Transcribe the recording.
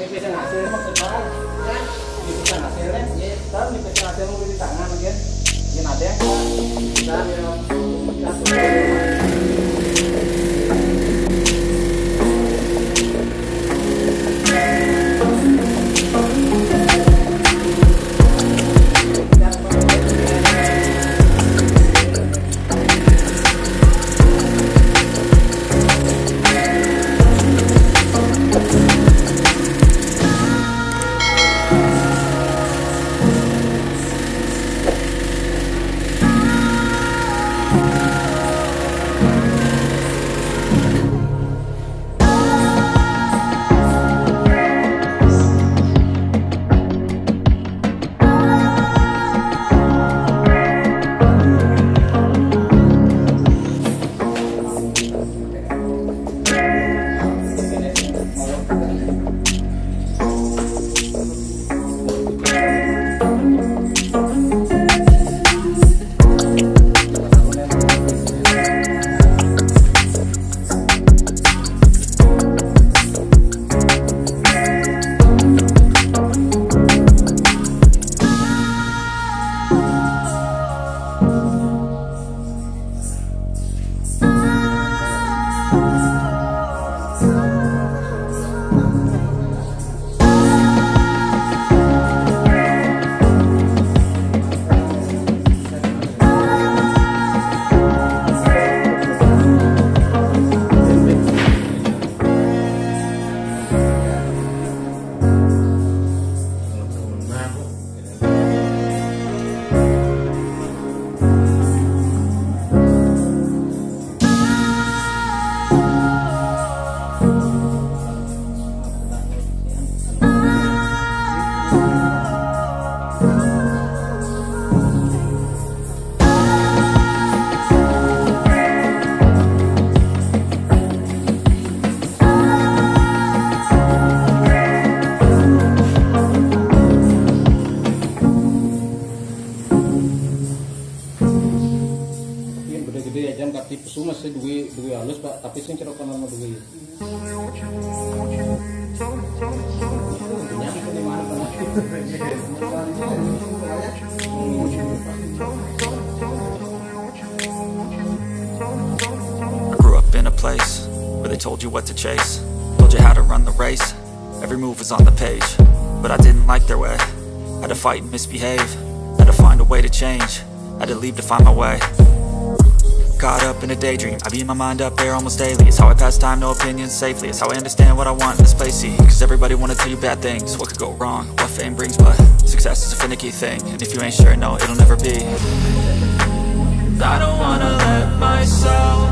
nipisin hasilnya maksudnya kan nipisin hasilnya ya tahu nipisin hasilnya mau di tangan mungkin ada yang bisa masih duwe halus Pak, tapi sing kira kono duwe. I grew up in a place where they told you what to chase, told you how to run the race. Every move was on the page, but I didn't like their way. Had to fight and misbehave, had to find a way to change, had to leave to find my way. Caught up in a daydream, I beat my mind up there almost daily. It's how I pass time, no opinions safely. It's how I understand what I want in this place, see. Cause everybody wanna tell you bad things, what could go wrong, what fame brings. But success is a finicky thing, and if you ain't sure, no, it'll never be. I don't wanna let myself